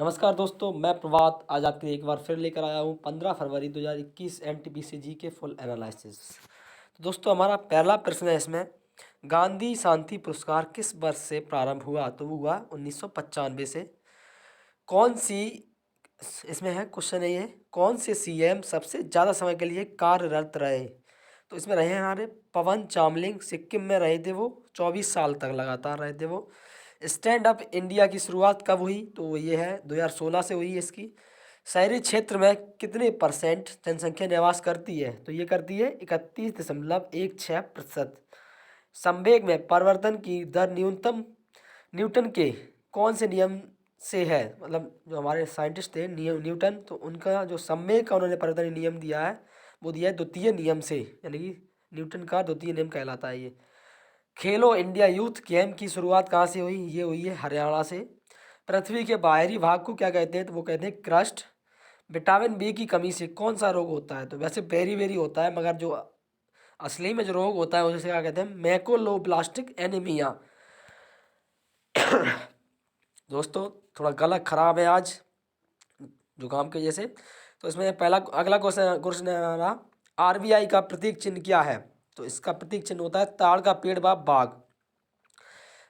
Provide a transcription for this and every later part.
नमस्कार दोस्तों, मैं प्रभात आज आपके लिए एक बार फिर लेकर आया हूँ 15 फरवरी 2021 एनटीपीसी जी के फुल एनालिसिस। तो दोस्तों हमारा पहला प्रश्न है इसमें, गांधी शांति पुरस्कार किस वर्ष से प्रारंभ हुआ? तो वो हुआ 1995 से। कौन सी इसमें है क्वेश्चन है ये, कौन से सीएम सबसे ज़्यादा समय के लिए कार्यरत रहे? तो इसमें रहे हमारे पवन चामलिंग, सिक्किम में रहे थे वो 24 साल तक लगातार रहे थे वो। स्टैंड अप इंडिया की शुरुआत कब हुई? तो ये है 2016 से हुई है इसकी। शहरी क्षेत्र में कितने परसेंट जनसंख्या निवास करती है? तो ये करती है 31.16%। संवेग में परिवर्तन की दर न्यूटन के कौन से नियम से है? मतलब जो हमारे साइंटिस्ट थे न्यूटन, तो उनका जो संवेग का उन्होंने परिवर्तन नियम दिया है वो दिया है द्वितीय नियम से, यानी कि न्यूटन का द्वितीय नियम कहलाता है ये। खेलो इंडिया यूथ गेम की शुरुआत कहाँ से हुई? ये हुई है हरियाणा से। पृथ्वी के बाहरी भाग को क्या कहते हैं? तो वो कहते हैं क्रस्ट। विटामिन बी की कमी से कौन सा रोग होता है? तो वैसे बेरी बेरी होता है, मगर जो असली में जो रोग होता है उसे क्या कहते हैं? मैकोलोब्लास्टिक एनीमिया। दोस्तों थोड़ा गला खराब है आज जुकाम की वजह से। तो इसमें पहला अगला क्वेश्चन है हमारा, आरबीआई का प्रतीक चिन्ह क्या है? तो इसका प्रतीक चिन्ह होता है ताड़ का पेड़ व बाघ।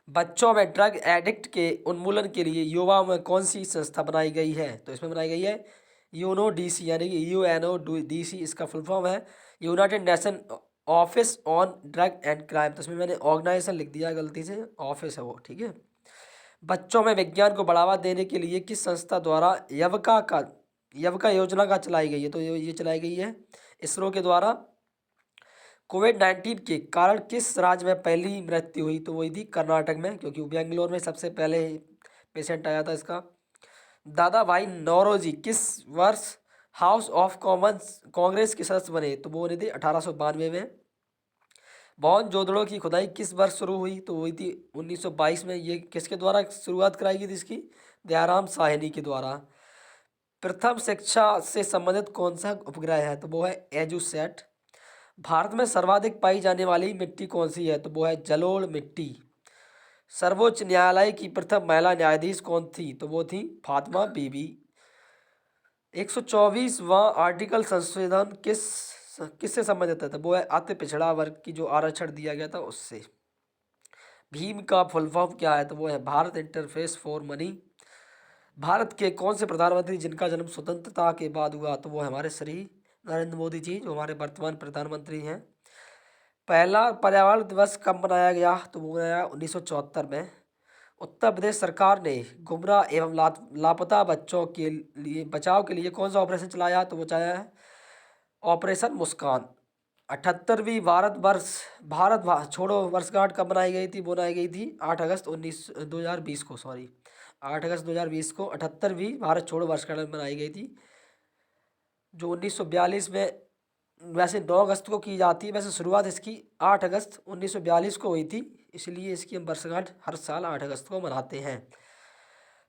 बच्चों में ड्रग एडिक्ट के उन्मूलन के लिए युवाओं में कौन सी संस्था बनाई गई है? तो इसमें बनाई गई है यूनो डीसी, यानी कि UNODC, इसका फुल फॉर्म है United nation office on drug and crime. तो इसमें मैंने ऑर्गेनाइजेशन लिख दिया गलती से, ऑफिस है वो, ठीक है। बच्चों में विज्ञान को बढ़ावा देने के लिए किस संस्था द्वारा यवका योजना का चलाई गई है? तो ये चलाई गई है इसरो के द्वारा। कोविड-19 के कारण किस राज्य में पहली मृत्यु हुई? तो वही थी कर्नाटक में, क्योंकि बेंगलोर में सबसे पहले पेशेंट आया था इसका। दादा भाई नौरोजी किस वर्ष हाउस ऑफ कॉमन्स कांग्रेस के सदस्य बने? तो वो बने थे 1892 में। मोहनजोदड़ो की खुदाई किस वर्ष शुरू हुई? तो हुई थी 1922 में। ये किसके द्वारा शुरुआत कराई गई थी इसकी? दयाराम साहनी के द्वारा। प्रथम शिक्षा से संबंधित कौन सा उपग्रह है? तो वो है एजुसेट। भारत में सर्वाधिक पाई जाने वाली मिट्टी कौन सी है? तो वो है जलोढ़ मिट्टी। सर्वोच्च न्यायालय की प्रथम महिला न्यायाधीश कौन थी? तो वो थी फातिमा बीबी। 124वां आर्टिकल संशोधन किससे संबंधित है? तो वो है अति पिछड़ा वर्ग की जो आरक्षण दिया गया था उससे। भीम का फुल फॉर्म क्या है? तो वो है Bharat interface for money. Bharat के कौन से प्रधानमंत्री जिनका जन्म स्वतंत्रता के बाद हुआ? तो वो है हमारे श्री नरेंद्र मोदी जी, जो हमारे वर्तमान प्रधानमंत्री हैं। पहला पर्यावरण दिवस कब मनाया गया? तो वो मनाया 1974 में। उत्तर प्रदेश सरकार ने गुमराह एवं लापता बच्चों के लिए बचाव के लिए कौन सा ऑपरेशन चलाया? तो वो चलाया है ऑपरेशन मुस्कान। 78वीं भारत छोड़ो वर्षगांठ कब बनाई गई थी? वो बनाई गई थी 8 अगस्त 2020 को, सॉरी 8 अगस्त 2020 को 78वीं भारत छोड़ो वर्षगांठ बनाई गई थी, जो 1942 में वैसे 9 अगस्त को की जाती है। वैसे शुरुआत इसकी 8 अगस्त 1942 को हुई थी, इसलिए इसकी हम वर्षगांठ हर साल 8 अगस्त को मनाते हैं।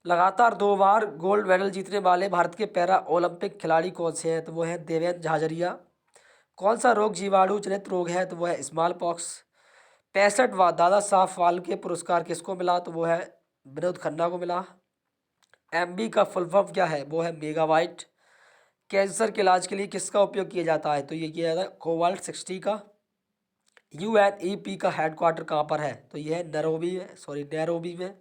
लगातार 2 बार गोल्ड मेडल जीतने वाले भारत के पैरा ओलंपिक खिलाड़ी कौन से हैं? तो वो है देवेंद्र झाझरिया। कौन सा रोग जीवाणु जनित रोग है? तो वो है स्मॉल पॉक्स। 65वां दादा साहब फाल्के पुरस्कार किसको मिला? तो वो है विनोद खन्ना को मिला। MB का फुल फॉर्म क्या है? वो है मेगाबाइट। कैंसर के इलाज के लिए किसका उपयोग किया जाता है? तो ये किया जाता है कोबाल्ट-60 का। UNEP का हेडक्वार्टर कहाँ पर है? तो ये है नैरोबी में।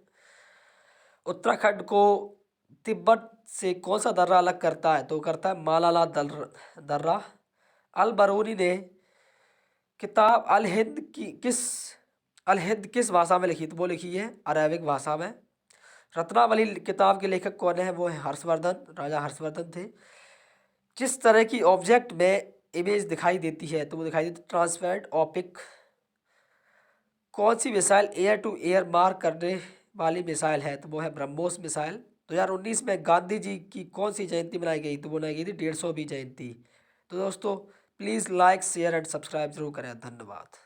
उत्तराखंड को तिब्बत से कौन सा दर्रा अलग करता है? तो करता है मालाला दर्रा। अल बरूनी ने किताब अल हिंद किस भाषा में लिखी? तो वो लिखी है अरेबिक भाषा में। रत्नावली किताब के लेखक कौन है? वो है हर्षवर्धन, राजा हर्षवर्धन थे। किस तरह की ऑब्जेक्ट में इमेज दिखाई देती है? तो वो दिखाई देती है ट्रांसपेरेंट ओपिक। कौन सी मिसाइल एयर टू एयर मार करने वाली मिसाइल है? तो वो है ब्रह्मोस मिसाइल। 2019 में गांधी जी की कौन सी जयंती मनाई गई? तो वो मनाई गई थी 150वीं जयंती। तो दोस्तों please like share and subscribe जरूर करें। धन्यवाद।